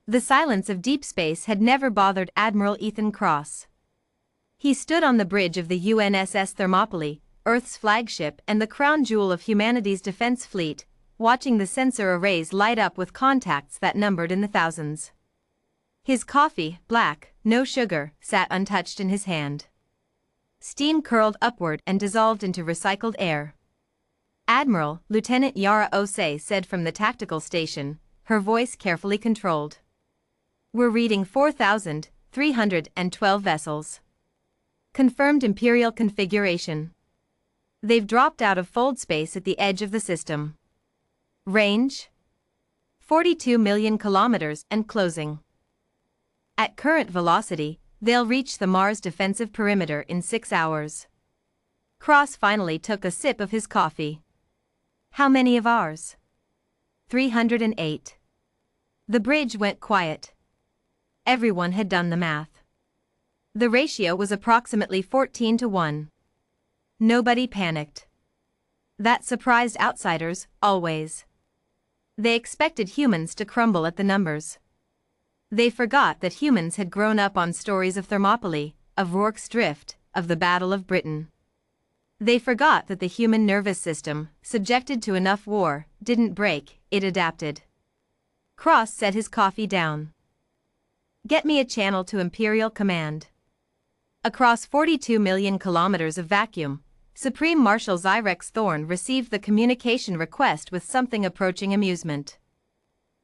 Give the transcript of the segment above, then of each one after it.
The silence of deep space had never bothered Admiral Ethan Cross. He stood on the bridge of the UNSS Thermopylae, Earth's flagship and the crown jewel of humanity's defense fleet, watching the sensor arrays light up with contacts that numbered in the thousands. His coffee, black, no sugar, sat untouched in his hand. Steam curled upward and dissolved into recycled air. "Admiral," Lieutenant Yara Osei said from the tactical station, her voice carefully controlled. "We're reading 4,312 vessels. Confirmed Imperial configuration. They've dropped out of fold space at the edge of the system. Range? 42 million kilometers and closing. At current velocity, they'll reach the Mars defensive perimeter in 6 hours." Cross finally took a sip of his coffee. "How many of ours?" 308. The bridge went quiet. Everyone had done the math. The ratio was approximately 14 to 1. Nobody panicked. That surprised outsiders, always. They expected humans to crumble at the numbers. They forgot that humans had grown up on stories of Thermopylae, of Rorke's Drift, of the Battle of Britain. They forgot that the human nervous system, subjected to enough war, didn't break, it adapted. Cross set his coffee down. "Get me a channel to Imperial Command." Across 42 million kilometers of vacuum, Supreme Marshal Zyrex Thorne received the communication request with something approaching amusement.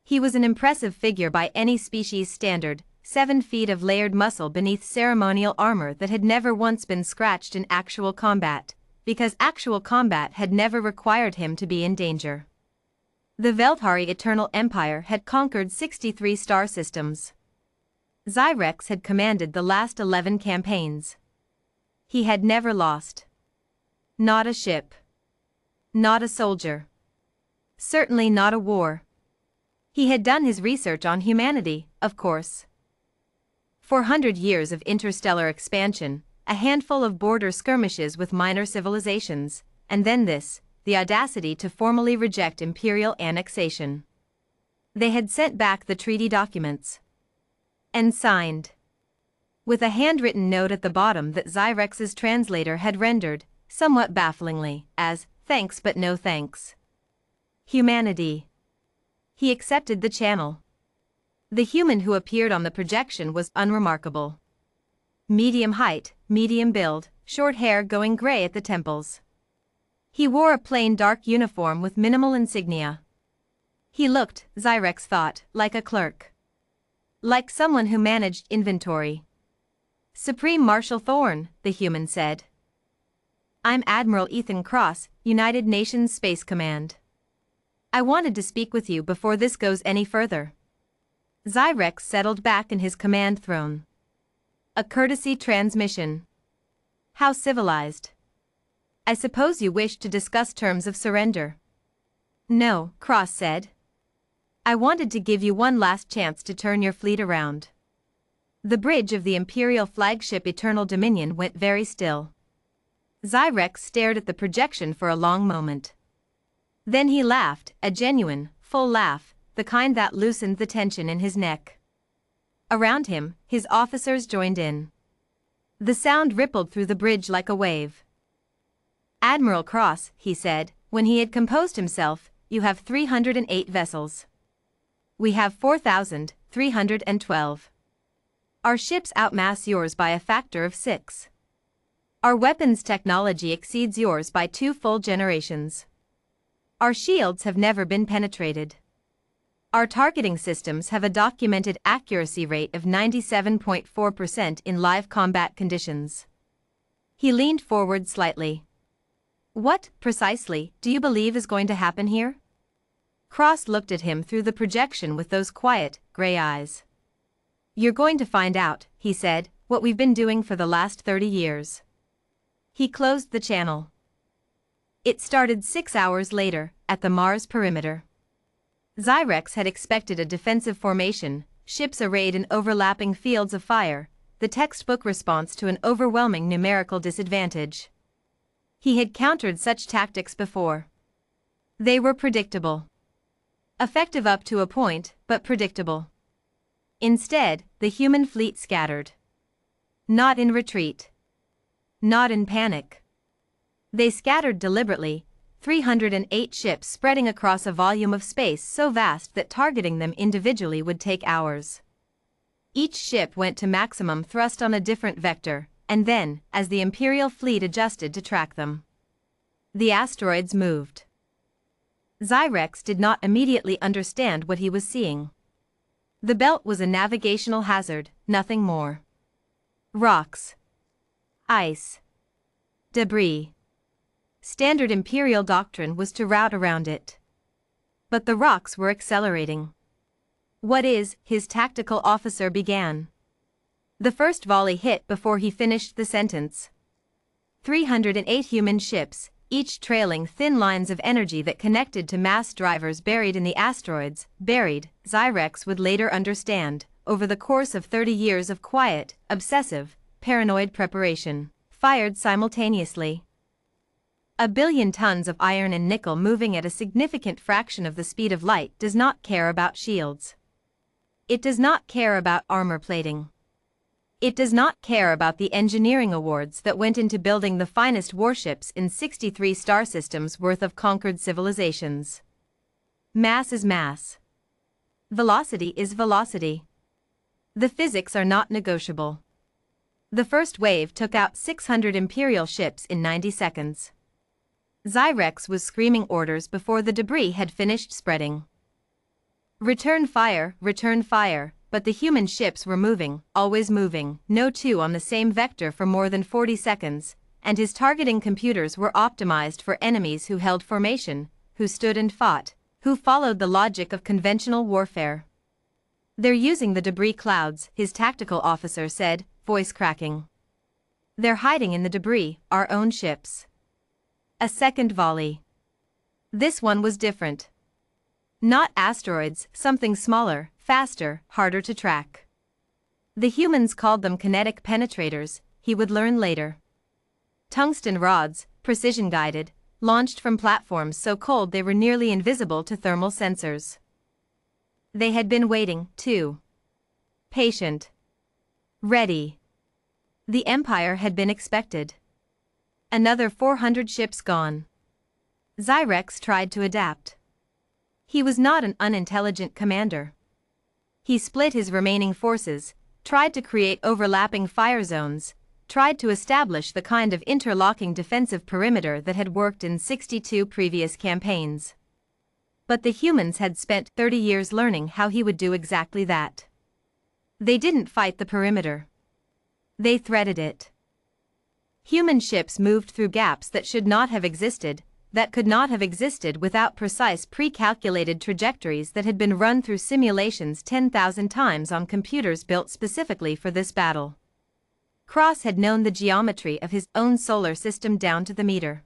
He was an impressive figure by any species standard, 7 feet of layered muscle beneath ceremonial armor that had never once been scratched in actual combat, because actual combat had never required him to be in danger. The Veldhari Eternal Empire had conquered 63 star systems. Zyrex had commanded the last 11 campaigns. He had never lost. Not a ship. Not a soldier. Certainly not a war. He had done his research on humanity, of course. 400 years of interstellar expansion, a handful of border skirmishes with minor civilizations, and then this, the audacity to formally reject imperial annexation. They had sent back the treaty documents. And signed. With a handwritten note at the bottom that Zyrex's translator had rendered, somewhat bafflingly, as, "Thanks but no thanks." Humanity. He accepted the channel. The human who appeared on the projection was unremarkable. Medium height, medium build, short hair going gray at the temples. He wore a plain dark uniform with minimal insignia. He looked, Zyrex thought, like a clerk. Like someone who managed inventory. "Supreme Marshal Thorne," the human said. "I'm Admiral Ethan Cross, United Nations Space Command. I wanted to speak with you before this goes any further." Zyrex settled back in his command throne. "A courtesy transmission. How civilized. I suppose you wish to discuss terms of surrender." "No," Cross said. "I wanted to give you one last chance to turn your fleet around." The bridge of the Imperial flagship Eternal Dominion went very still. Zyrex stared at the projection for a long moment. Then he laughed, a genuine, full laugh, the kind that loosened the tension in his neck. Around him, his officers joined in. The sound rippled through the bridge like a wave. "Admiral Cross," he said, when he had composed himself, "you have 308 vessels. We have 4,312. Our ships outmass yours by a factor of 6. Our weapons technology exceeds yours by 2 full generations. Our shields have never been penetrated. Our targeting systems have a documented accuracy rate of 97.4% in live combat conditions." He leaned forward slightly. "What, precisely, do you believe is going to happen here?" Cross looked at him through the projection with those quiet, gray eyes. "You're going to find out," he said, "what we've been doing for the last 30 years. He closed the channel. It started 6 hours later, at the Mars perimeter. Zyrex had expected a defensive formation, ships arrayed in overlapping fields of fire, the textbook response to an overwhelming numerical disadvantage. He had countered such tactics before. They were predictable. Effective up to a point, but predictable. Instead, the human fleet scattered. Not in retreat. Not in panic. They scattered deliberately, 308 ships spreading across a volume of space so vast that targeting them individually would take hours. Each ship went to maximum thrust on a different vector, and then, as the Imperial fleet adjusted to track them, the asteroids moved. Zyrex did not immediately understand what he was seeing. The belt was a navigational hazard, nothing more. Rocks. Ice. Debris. Standard Imperial doctrine was to route around it. But the rocks were accelerating. "What is?" his tactical officer began. The first volley hit before he finished the sentence. 308 human ships, each trailing thin lines of energy that connected to mass drivers buried in the asteroids, buried, Zyrex would later understand, over the course of 30 years of quiet, obsessive, paranoid preparation, fired simultaneously. 1 billion tons of iron and nickel moving at a significant fraction of the speed of light does not care about shields. It does not care about armor plating. It does not care about the engineering awards that went into building the finest warships in 63 star systems worth of conquered civilizations. Mass is mass. Velocity is velocity. The physics are not negotiable. The first wave took out 600 Imperial ships in 90 seconds. Zyrex was screaming orders before the debris had finished spreading. Return fire, but the human ships were moving, always moving, no two on the same vector for more than 40 seconds, and his targeting computers were optimized for enemies who held formation, who stood and fought, who followed the logic of conventional warfare. "They're using the debris clouds," his tactical officer said, voice cracking. "They're hiding in the debris, our own ships." A second volley. This one was different. Not asteroids, something smaller, faster, harder to track. The humans called them kinetic penetrators, he would learn later. Tungsten rods, precision-guided, launched from platforms so cold they were nearly invisible to thermal sensors. They had been waiting, too. Patient. Ready. The Empire had been expected. Another 400 ships gone. Zyrex tried to adapt. He was not an unintelligent commander. He split his remaining forces, tried to create overlapping fire zones, tried to establish the kind of interlocking defensive perimeter that had worked in 62 previous campaigns. But the humans had spent 30 years learning how he would do exactly that. They didn't fight the perimeter. They threaded it. Human ships moved through gaps that should not have existed, that could not have existed without precise pre-calculated trajectories that had been run through simulations 10,000 times on computers built specifically for this battle. Cross had known the geometry of his own solar system down to the meter.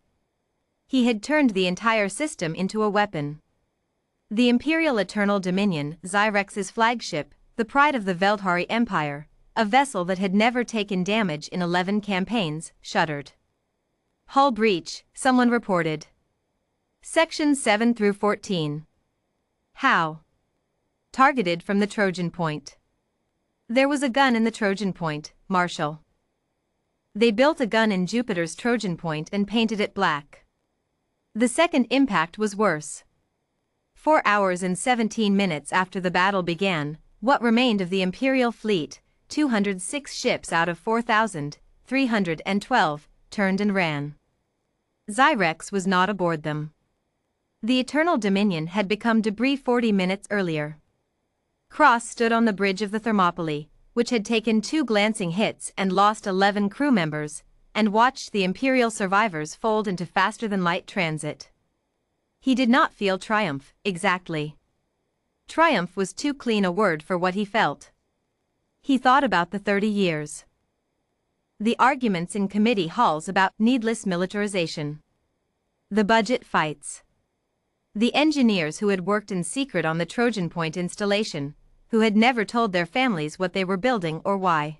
He had turned the entire system into a weapon. The Imperial Eternal Dominion, Zyrex's flagship, the pride of the Veldhari Empire, a vessel that had never taken damage in 11 campaigns, shuddered. "Hull breach," someone reported. Sections 7 through 14. How? Targeted from the Trojan point. There was a gun in the Trojan point, Marshal. They built a gun in Jupiter's Trojan point and painted it black. The second impact was worse. 4 hours and 17 minutes after the battle began, what remained of the Imperial fleet, 206 ships out of 4,312, turned and ran. Zyrex was not aboard them. The Eternal Dominion had become debris 40 minutes earlier. Cross stood on the bridge of the Thermopylae, which had taken 2 glancing hits and lost 11 crew members, and watched the Imperial survivors fold into faster-than-light transit. He did not feel triumph, exactly. Triumph was too clean a word for what he felt. He thought about the 30 years. The arguments in committee halls about needless militarization. The budget fights. The engineers who had worked in secret on the Trojan Point installation, who had never told their families what they were building or why.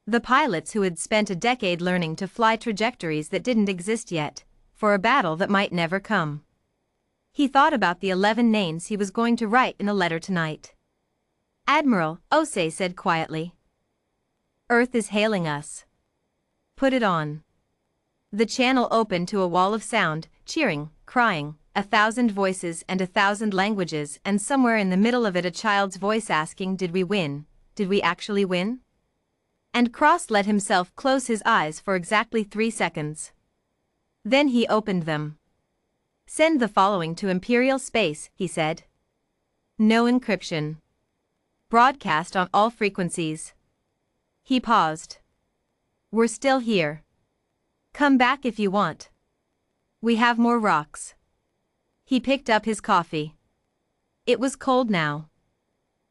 The pilots who had spent a decade learning to fly trajectories that didn't exist yet, for a battle that might never come. He thought about the 11 names he was going to write in a letter tonight. Admiral, Osei said quietly. Earth is hailing us. Put it on. The channel opened to a wall of sound, cheering, crying, 1,000 voices and 1,000 languages, and somewhere in the middle of it a child's voice asking, "Did we win? Did we actually win?" And Cross let himself close his eyes for exactly 3 seconds. Then he opened them. "Send the following to Imperial space," he said. "No encryption. Broadcast on all frequencies." He paused. "We're still here. Come back if you want. We have more rocks." He picked up his coffee. It was cold now.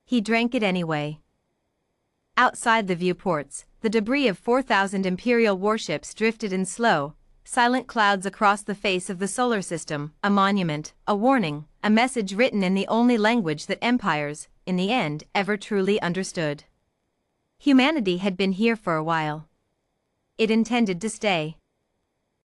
He drank it anyway. Outside the viewports, the debris of 4,000 Imperial warships drifted in slow, silent clouds across the face of the solar system, a monument, a warning, a message written in the only language that empires, in the end, ever truly understood. Humanity had been here for a while. It intended to stay.